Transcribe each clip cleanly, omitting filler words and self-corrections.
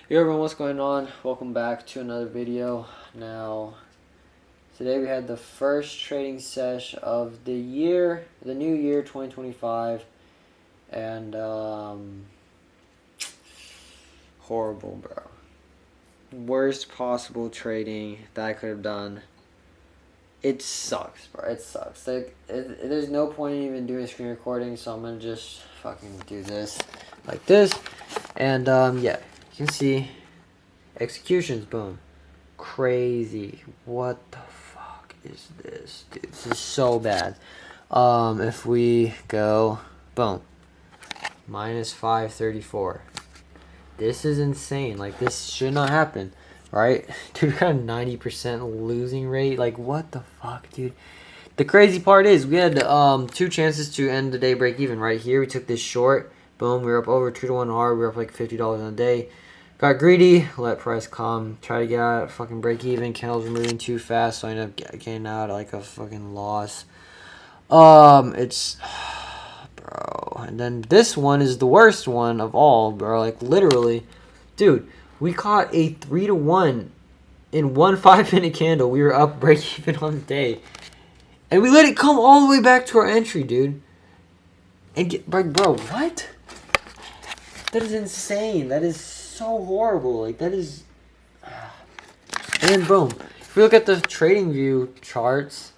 Yo everyone, what's going on? Welcome back to another video. Now, today we had the first trading sesh of the year, the new year 2025, and horrible, bro. Worst possible trading that I could have done. It sucks, bro. It sucks. There's no point in even doing screen recording, so I'm gonna just fucking do this like this, and yeah, you can see executions. Boom. Crazy. What the fuck is this, dude? This is so bad. If we go, boom, minus 534. This is insane. Like, this should not happen, right? Dude, we got a 90% losing rate. Like, what the fuck, dude? The crazy part is we had two chances to end the day break even right here. We took this short. Boom, we were up over 2-to-1 R. We were up like $50 on a day. Got greedy, let price come, try to get out, fucking break even. Candles were moving too fast, so I ended up getting out like a fucking loss. It's, bro. And then this one is the worst one of all, bro. Like, literally, dude, we caught a 3-to-1 in one 5-minute candle. We were up break even on the day. And we let it come all the way back to our entry, dude. And get, like, bro, what? That is insane. That is so horrible. Like, that is. And then boom, if we look at the trading view charts,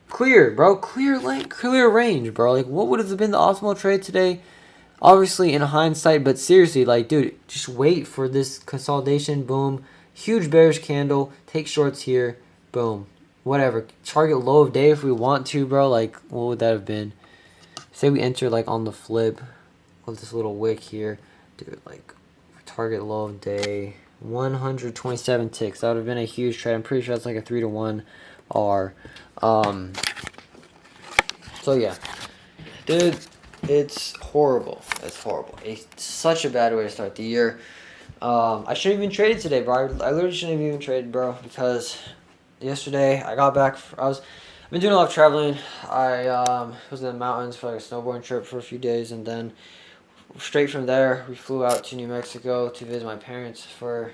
clear, bro, clear range, bro. Like, what would have been the optimal trade today? Obviously in hindsight, but seriously, like, dude, just wait for this consolidation. Boom, huge bearish candle, take shorts here. Boom, whatever, target low of day if we want to, bro. Like, what would that have been? Say we enter like on the flip with this little wick here, dude. Like, target low of day 127 ticks. That would have been a huge trade. I'm pretty sure that's like a 3-to-1 R. So yeah, dude, it's horrible. It's horrible. It's such a bad way to start the year. I shouldn't even traded today, bro. I literally shouldn't have even traded, bro, because yesterday I got back. I've been doing a lot of traveling. I was in the mountains for like a snowboarding trip for a few days, and then straight from there, we flew out to New Mexico to visit my parents for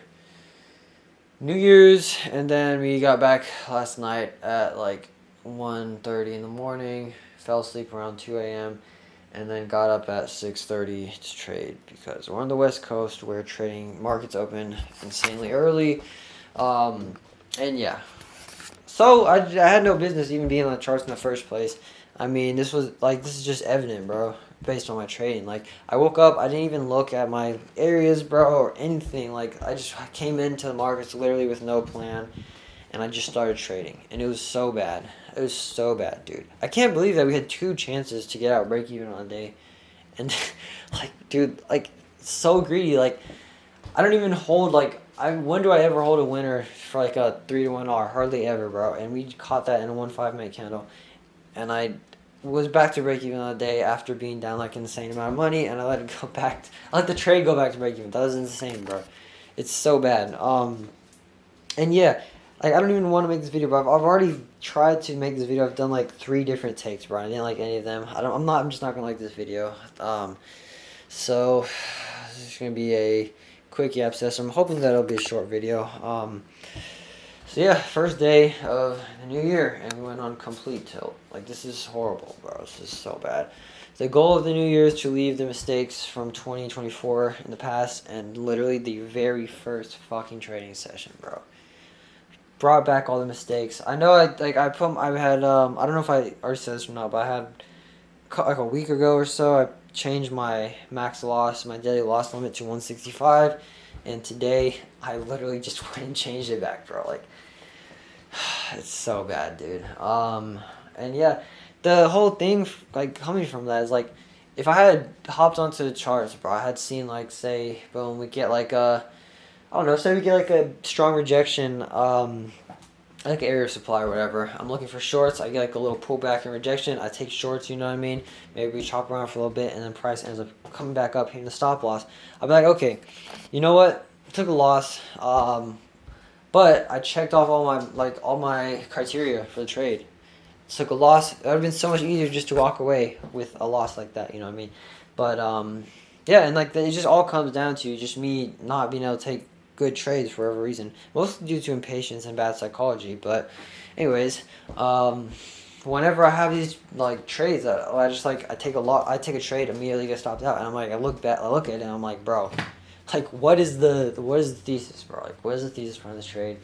New Year's, and then we got back last night at like 1:30 in the morning, fell asleep around 2 a.m., and then got up at 6:30 to trade because we're on the West Coast where trading markets open insanely early. And yeah. So I had no business even being on the charts in the first place. I mean, this is just evident, bro, based on my trading. Like, I woke up, I didn't even look at my areas, bro, or anything. Like, I came into the markets literally with no plan, and I just started trading, and it was so bad. It was so bad, dude. I can't believe that we had two chances to get out break even on a day, and like, dude, like, so greedy. Like, I don't even hold, like, when do I ever hold a winner for like a 3-to-1 R? Hardly ever, bro. And we caught that in a 1 5-minute candle. And I was back to break even on the day after being down like an insane amount of money, and I let it go back. I let the trade go back to break even. That was insane, bro. It's so bad. And yeah, like, I don't even want to make this video, but I've already tried to make this video. I've done like 3 different takes, bro. I didn't like any of them. I'm just not gonna like this video. So this is gonna be a quick yap session. I'm hoping that it'll be a short video. So yeah, first day of the new year, and we went on complete tilt. Like, this is horrible, bro. This is so bad. The goal of the new year is to leave the mistakes from 2024 in the past, and literally the very first fucking trading session, bro, brought back all the mistakes. I know, I had I don't know if I already said this or not, but I had like a week ago or so, I changed my max loss, my daily loss limit to 165, and today I literally just went and changed it back, bro. Like, it's so bad, dude. And yeah, the whole thing, like, coming from that is, like, if I had hopped onto the charts, bro, I had seen, like, say, boom, we get like a, I don't know, say we get like a strong rejection, like area of supply or whatever. I'm looking for shorts. I get like a little pullback and rejection. I take shorts, you know what I mean? Maybe we chop around for a little bit, and then price ends up coming back up, hitting the stop loss. I'll be like, okay, you know what? I took a loss, but I checked off all my criteria for the trade. Took a loss. It would have been so much easier just to walk away with a loss like that, you know what I mean? But Yeah, and like it just all comes down to just me not being able to take good trades for whatever reason, mostly due to impatience and bad psychology. But, anyways, whenever I have these like trades that I just like I take a trade, immediately get stopped out, and I'm like I look at it and I'm like, bro, like what is the thesis, bro? Like what is the thesis for this trade?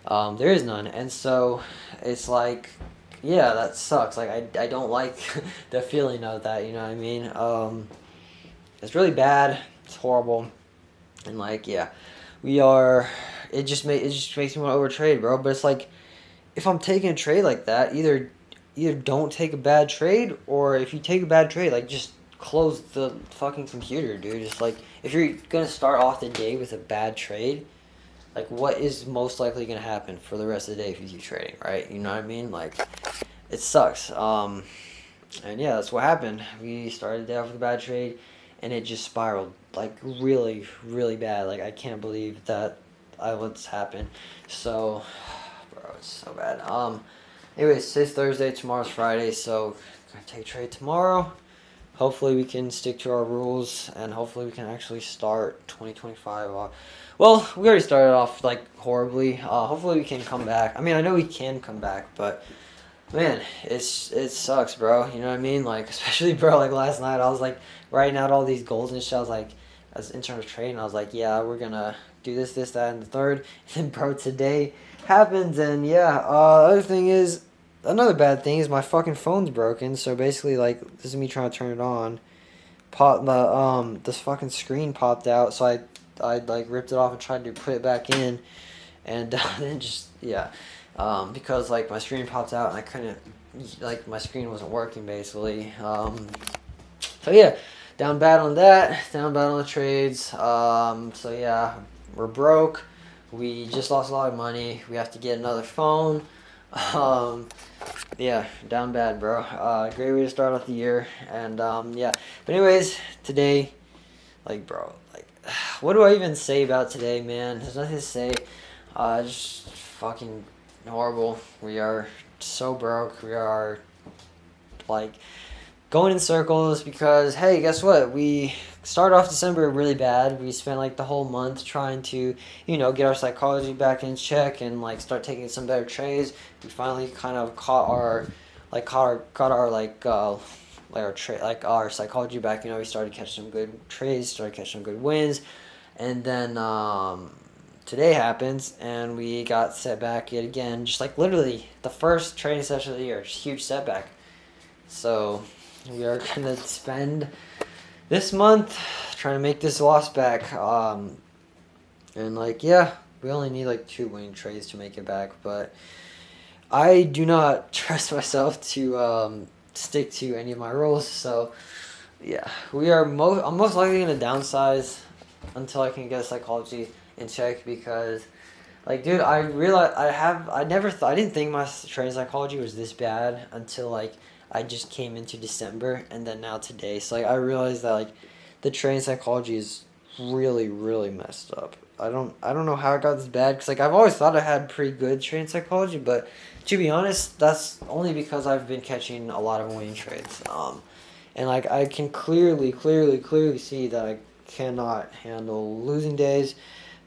There is none, and so it's like, yeah, that sucks. Like I don't like the feeling of that. You know what I mean? It's really bad. It's horrible, and like yeah, we are. It just makes me want to overtrade, bro. But it's like if I'm taking a trade like that, either don't take a bad trade, or if you take a bad trade, like just close the fucking computer, dude. Just like if you're gonna start off the day with a bad trade, like what is most likely gonna happen for the rest of the day if you keep trading, right? You know what I mean? Like it sucks. And yeah, that's what happened. We started the day off with a bad trade, and it just spiraled like really, really bad. Like I can't believe that I let this happen. So, bro, it's so bad. Anyways, today's Thursday, tomorrow's Friday, so gonna take a trade tomorrow. Hopefully we can stick to our rules, and hopefully we can actually start 2025 off. Well, we already started off like horribly. Hopefully we can come back. I mean, I know we can come back, but man, it sucks, bro. You know what I mean? Like, especially, bro, like last night, I was like writing out all these goals and shit. I was like, as in terms of trading, I was like, yeah, we're gonna do this, this, that, and the third. And then, bro, today happens, and yeah. Other thing is, another bad thing is my fucking phone's broken. So basically, like, this is me trying to turn it on. This fucking screen popped out, so I like ripped it off and tried to put it back in, and then just yeah. Because like my screen popped out and I couldn't, like my screen wasn't working basically. So yeah, down bad on that, down bad on the trades. So yeah, we're broke. We just lost a lot of money. We have to get another phone. Yeah, down bad, bro. Great way to start off the year, and yeah. But anyways, today, like, bro, like, what do I even say about today, man? There's nothing to say. Just fucking horrible. We are so broke. We are like going in circles because hey, guess what? We started off December really bad. We spent like the whole month trying to, get our psychology back in check and like start taking some better trades. We finally kind of caught our our psychology back. We started catching some good trades, started catching some good wins, and then today happens and we got set back yet again, just like literally the first training session of the year, just huge setback. So we are gonna spend this month trying to make this loss back. And like yeah, we only need like 2 winning trades to make it back, but I do not trust myself to stick to any of my rules. So yeah, I'm most likely gonna downsize until I can get psychology in check because, like, dude, I realized I didn't think my training psychology was this bad until like I just came into December and then now today. So like I realized that like the training psychology is really really messed up. I don't know how it got this bad because like I've always thought I had pretty good training psychology, but to be honest, that's only because I've been catching a lot of winning trades. And like I can clearly see that I cannot handle losing days.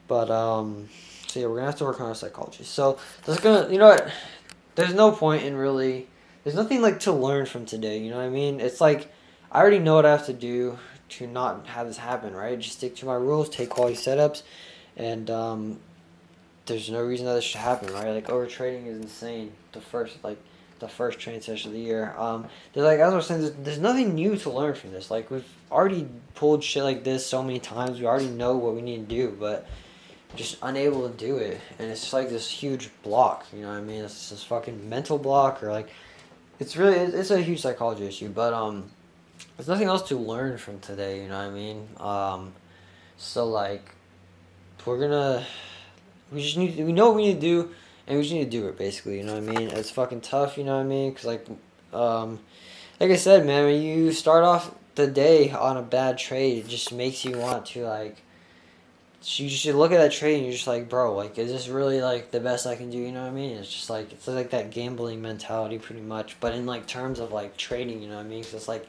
But so yeah, we're gonna have to work on our psychology. So you know what? There's no point in really. There's nothing like to learn from today. You know what I mean? It's like I already know what I have to do to not have this happen. Right? Just stick to my rules, take quality setups, and there's no reason that this should happen. Right? Like overtrading is insane. The first training session of the year. There's like as I was saying, there's nothing new to learn from this. Like we've already pulled shit like this so many times. We already know what we need to do, but just unable to do it, and it's just like this huge block. You know what I mean? It's this fucking mental block, or like it's a huge psychology issue. But there's nothing else to learn from today. You know what I mean? So like we know what we need to do, and we just need to do it basically. You know what I mean? It's fucking tough. You know what I mean? Because like I said, man, when you start off the day on a bad trade, it just makes you want to like. You should look at that trade and you're just like, bro, like, is this really like the best I can do? You know what I mean? It's like that gambling mentality, pretty much, but in like terms of like trading. You know what I mean? Because it's like,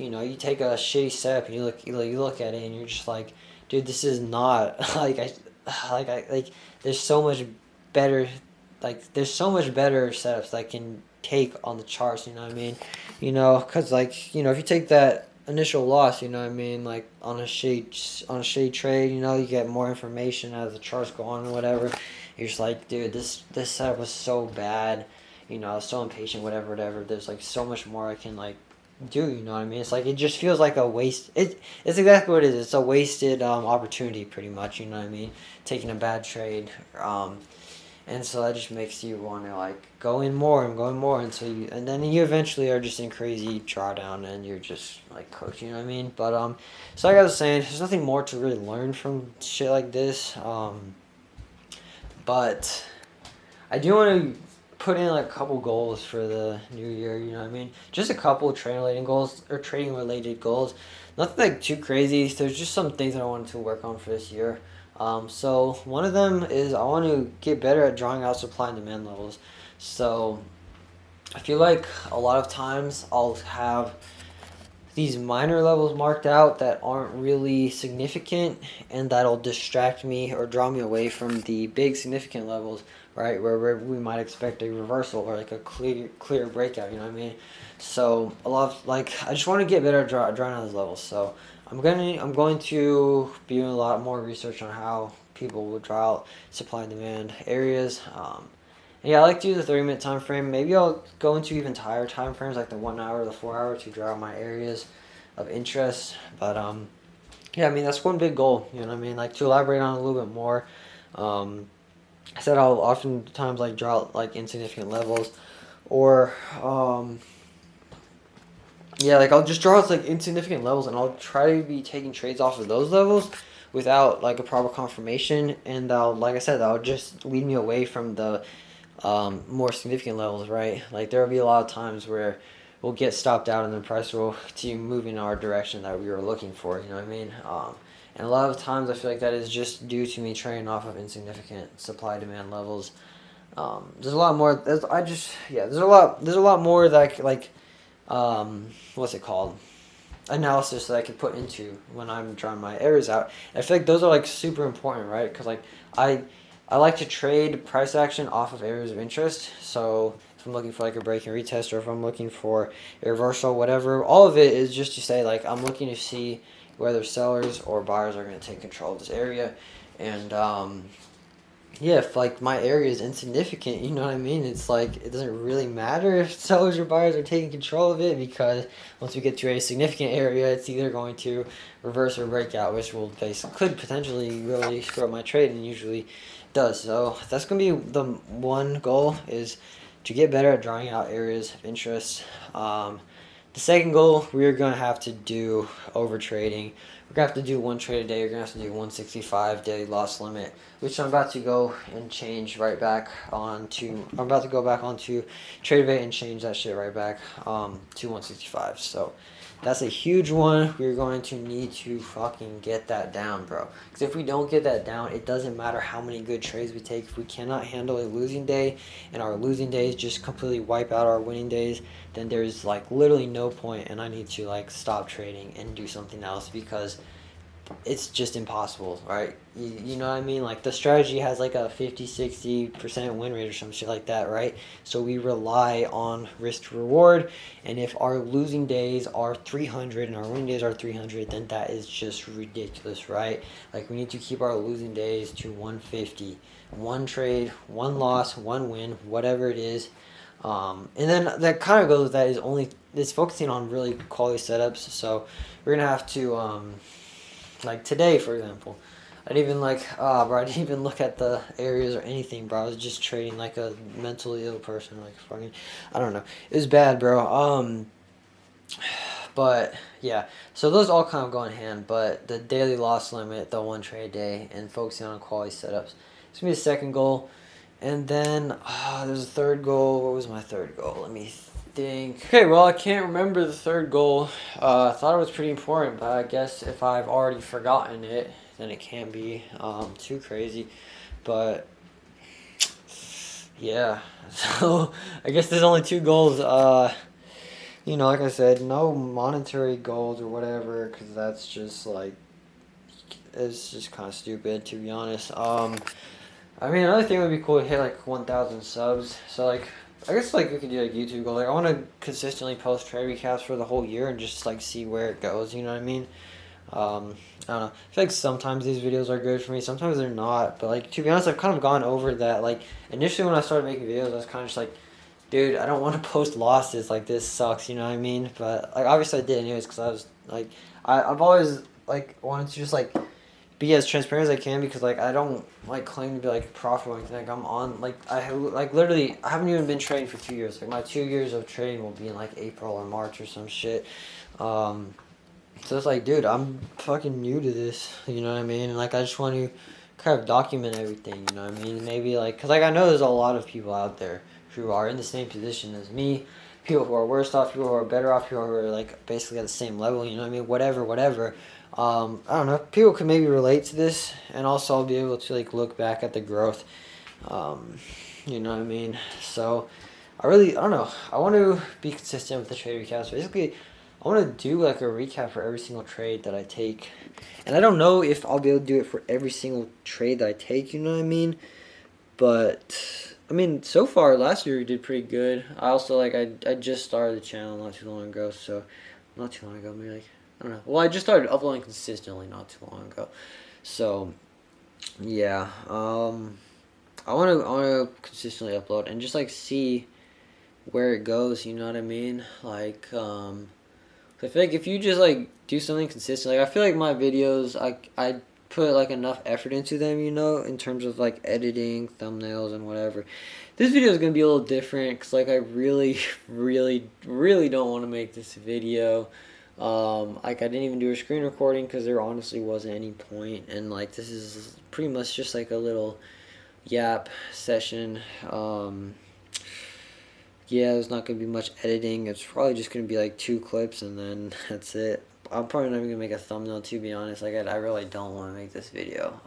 you know, you take a shitty step and you look at it and you're just like, dude, this is not like there's so much better, there's so much better setups that I can take on the charts. You know what I mean? You know, cause like, you know, if you take that initial loss, you know what I mean, like on a shitty trade, you know, you get more information as the charts go on or whatever. You're just like, dude, this setup was so bad. You know, I was so impatient, whatever. There's like so much more I can like do. You know what I mean? It's like it just feels like a waste. It's exactly what it is. It's a wasted opportunity, pretty much. You know what I mean? Taking a bad trade, and so that just makes you want to like go in more and go in more, and then you eventually are just in crazy drawdown, and you're just like cooked. You know what I mean? But so like I was saying, there's nothing more to really learn from shit like this. But I do want to put in like a couple goals for the new year, you know what I mean? Just a couple trading related goals. Nothing like too crazy. There's just some things that I wanted to work on for this year. So one of them is I want to get better at drawing out supply and demand levels. So I feel like a lot of times I'll have these minor levels marked out that aren't really significant, and that'll distract me or draw me away from the big significant levels, right, where we might expect a reversal or like a clear breakout. You know what I mean? So a lot of like I just want to get better at drawing out those levels. So I'm going to be doing a lot more research on how people will draw out supply and demand areas. Yeah, I like to use the 30-minute time frame. Maybe I'll go into even higher time frames, like the 1 hour, the 4 hour, to draw out my areas of interest. But yeah, I mean that's one big goal. You know what I mean? Like to elaborate on it a little bit more. I said I'll oftentimes like draw out like insignificant levels, or yeah, like I'll just draw out like insignificant levels, and I'll try to be taking trades off of those levels without like a proper confirmation, and like I said, that'll just lead me away from the more significant levels, right? Like there will be a lot of times where we'll get stopped out and the price will continue moving in our direction that we were looking for. You know what I mean? And a lot of times I feel like that is just due to me trading off of insignificant supply demand levels. There's a lot more. There's a lot more that what's it called? Analysis that I could put into when I'm drawing my areas out. And I feel like those are like super important, right? Because like I like to trade price action off of areas of interest. So if I'm looking for like a break and retest, or if I'm looking for a reversal, whatever, all of it is just to say like I'm looking to see whether sellers or buyers are going to take control of this area. And yeah, if like my area is insignificant, you know what I mean? It's like it doesn't really matter if sellers or buyers are taking control of it, because once we get to a significant area, it's either going to reverse or break out, which could potentially really screw up my trade, and usually does. So that's gonna be the one goal, is to get better at drawing out areas of interest. The second goal, we're gonna have to do over trading. We're gonna have to do one trade a day. We're gonna have to do 165 daily loss limit, which I'm about to go and change right back onto. I'm about to go back onto TradeAvate and change that shit right back to 165. So that's a huge one. We're going to need to fucking get that down, bro. Because if we don't get that down, it doesn't matter how many good trades we take. If we cannot handle a losing day, and our losing days just completely wipe out our winning days, then there's like literally no point, and I need to like stop trading and do something else, because it's just impossible, right? You know what I mean? Like the strategy has like a 50-60% win rate or some shit like that, right? So we rely on risk to reward, and if our losing days are 300 and our winning days are 300, then that is just ridiculous, right? Like we need to keep our losing days to 150. One trade, one loss, one win, whatever it is. And then that kind of goes with that is focusing on really quality setups. So we're gonna have to like today, for example, I didn't even look at the areas or anything, bro. I was just trading like a mentally ill person, like fucking, I don't know. It was bad, bro. But yeah, so those all kind of go in hand. But the daily loss limit, the one trade a day, and focusing on quality setups, it's gonna be the second goal. And then there's a third goal. What was my third goal? Let me think. Okay, well, I can't remember the third goal. I thought it was pretty important, but I guess if I've already forgotten it, then it can't be too crazy. But yeah, so I guess there's only two goals. you know, like I said, no monetary goals or whatever, because that's just like, it's just kind of stupid, to be honest. I mean, another thing would be cool to hit like 1,000 subs. So like, I guess like we could do like YouTube goal. Like I want to consistently post trade recaps for the whole year and just like see where it goes. You know what I mean? I don't know. I feel like sometimes these videos are good for me, sometimes they're not. But like to be honest, I've kind of gone over that. Like initially when I started making videos, I was kind of just like, dude, I don't want to post losses. Like this sucks. You know what I mean? But like obviously I did anyways because I was like, I've always like wanted to just like be as transparent as I can because like I don't like claim to be like profitable or anything. Like I'm on like like literally I haven't even been trading for 2 years. Like my 2 years of trading will be in like April or March or some shit. So it's like, dude, I'm fucking new to this. You know what I mean? And like I just want to kind of document everything. You know what I mean? Maybe like because like I know there's a lot of people out there who are in the same position as me. People who are worse off, people who are better off, people who are like basically at the same level. You know what I mean? Whatever. I don't know. People can maybe relate to this, and also I'll be able to like look back at the growth. Um, you know what I mean? So, I don't know. I want to be consistent with the trade recaps. Basically, I want to do like a recap for every single trade that I take, and I don't know if I'll be able to do it for every single trade that I take. You know what I mean? But I mean, so far last year we did pretty good. I also like I just started the channel not too long ago, so not too long ago, maybe like I don't know. Well, I just started uploading consistently not too long ago, so yeah. I want to consistently upload and just like see where it goes. You know what I mean? Like I feel like if you just like do something consistent, like I feel like my videos, I put like enough effort into them, you know, in terms of like editing, thumbnails, and whatever. This video is gonna be a little different because like I really, really don't want to make this video. Like I didn't even do a screen recording because there honestly wasn't any point, and like this is pretty much just like a little yap session. Yeah, there's not going to be much editing. It's probably just going to be like 2 clips and then that's it. I'm probably not even going to make a thumbnail, to be honest. Like, I really don't want to make this video.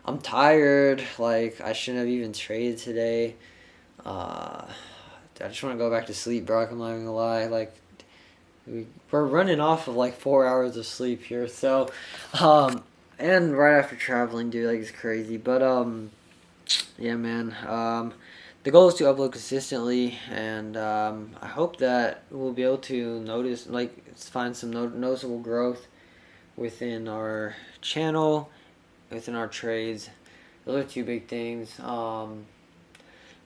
I'm tired. Like, I shouldn't have even traded today. I just want to go back to sleep, bro. I'm not even going to lie. Like, we're running off of like 4 hours of sleep here. So, and right after traveling, dude, like, it's crazy. But, yeah, man. The goal is to upload consistently, and I hope that we'll be able to notice, like, find some noticeable growth within our channel, within our trades. Those are 2 big things. Yeah,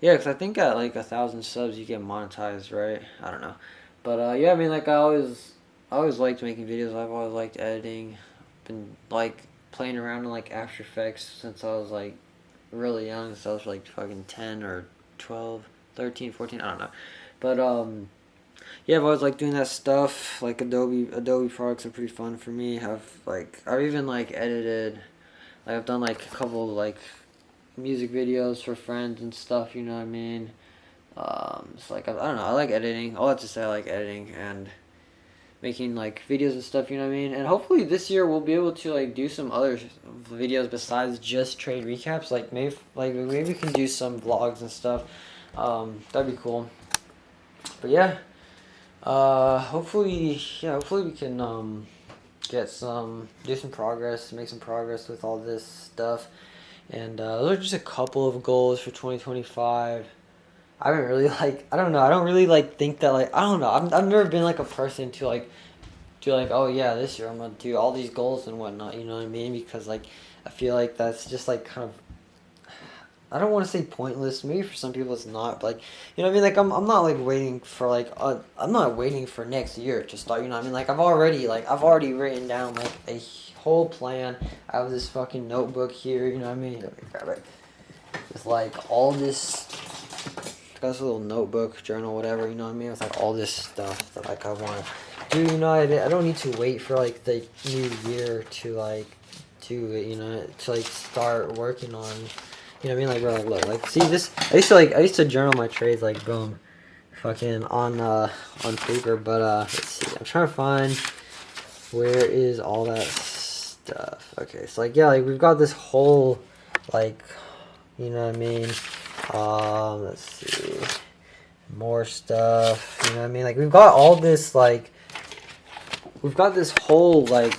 because I think at like 1,000 subs you get monetized, right? I don't know, but yeah, I mean, like I always liked making videos. I've always liked editing. Been like playing around in like After Effects since I was like really young. So I was like fucking 10 or 12, 13, 14, I don't know. But yeah, I've always liked doing that stuff. Like Adobe products are pretty fun for me. I've even like edited, like I've done like a couple of like music videos for friends and stuff, you know what I mean? So like I don't know, I like editing. All that to say, I like editing and making like videos and stuff, you know what I mean? And hopefully this year we'll be able to like do some other videos besides just trade recaps. Like maybe we can do some vlogs and stuff. That'd be cool. But yeah, hopefully we can do some progress, make some progress with all this stuff. And those are just a couple of goals for 2025. I haven't really I don't know. I don't really think that I don't know. I've never been like a person to do oh yeah, this year I'm gonna do all these goals and whatnot. You know what I mean? Because I feel like that's just kind of, I don't want to say pointless. Maybe for some people it's not. But you know what I mean? Like I'm not waiting for I'm not waiting for next year to start. You know what I mean? Like I've already written down a whole plan. I have this fucking notebook here. You know what I mean? Let me grab it. With all this. Got this little notebook, journal, whatever, you know what I mean? With all this stuff that I want to do, you know. I don't need to wait for the new year to do it, you know, to start working on, you know what I mean? Bro, look, see this, I used to journal my trades boom, fucking on paper, but let's see, I'm trying to find where is all that stuff. Okay, so yeah, we've got this whole you know what I mean? Let's see. more stuff. You know what I mean? Like, we've got all this, like, we've got this whole, like,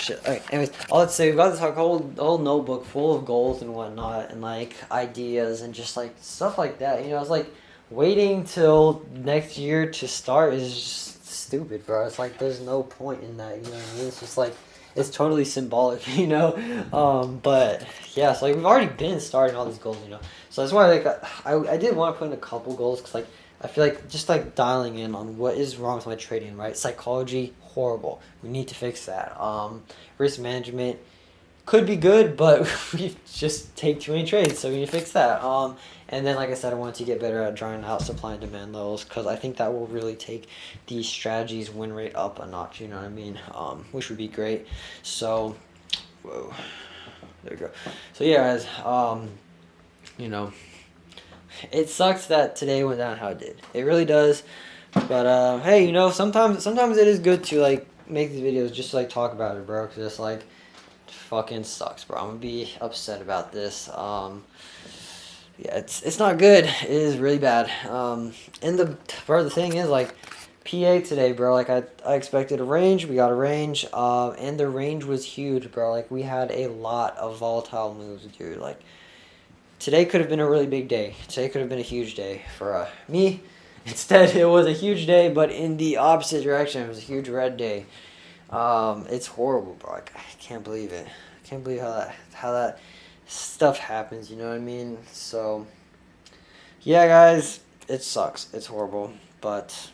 shit. Okay, anyways, all let's say we've got this like, whole notebook full of goals and whatnot, and like ideas and just like stuff like that. You know, it's like waiting till next year to start is just stupid, bro. It's like there's no point in that. You know what I mean? It's just like it's totally symbolic, you know. But yeah, so like we've already been starting all these goals, you know. So that's why like I did want to put in a couple goals because like I feel like just like dialing in on what is wrong with my trading, right? Psychology, horrible. We need to fix that. Risk management could be good, but we just take too many trades, so we need to fix that. And then, like I said, I want to get better at drawing out supply and demand levels because I think that will really take the strategy's win rate up a notch. You know what I mean? Which would be great. So, whoa, there we go. So yeah, guys. You know, it sucks that today went down how it did. It really does. But hey, you know, sometimes it is good to like make these videos just to, like talk about it, bro. Cause it's like fucking sucks, bro. I'm gonna be upset about this. Yeah, it's not good. It is really bad. And the thing is like PA today, bro. Like I expected a range. We got a range. And the range was huge, bro. Like we had a lot of volatile moves, dude. Like today could have been a really big day. Today could have been a huge day for me. Instead, it was a huge day, but in the opposite direction. It was a huge red day. It's horrible, bro. Like, I can't believe it. I can't believe how that stuff happens. You know what I mean? So, yeah, guys, it sucks. It's horrible, but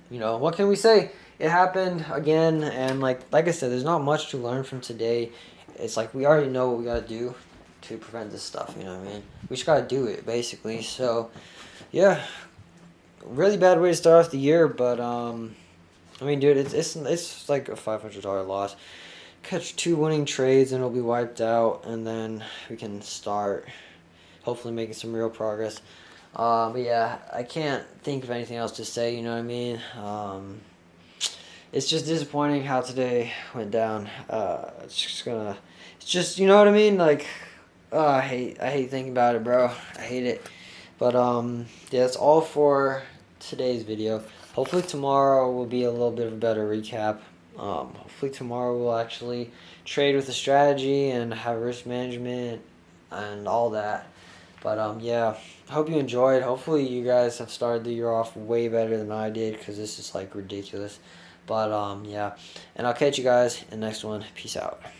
you know what can we say? It happened again, and like I said, there's not much to learn from today. It's like we already know what we gotta do to prevent this stuff. You know what I mean? We just gotta do it, basically. So, yeah, really bad way to start off the year, but I mean, dude, it's like a $500 loss. Catch 2 winning trades and it'll be wiped out, and then we can start hopefully making some real progress. But yeah, I can't think of anything else to say. You know what I mean? It's just disappointing how today went down. It's just you know what I mean? Like, I hate thinking about it, bro. I hate it. But yeah, that's all for today's video. Hopefully tomorrow will be a little bit of a better recap. Hopefully tomorrow we'll actually trade with a strategy and have risk management and all that. But yeah, I hope you enjoyed. Hopefully you guys have started the year off way better than I did because this is like ridiculous. But yeah, and I'll catch you guys in the next one. Peace out.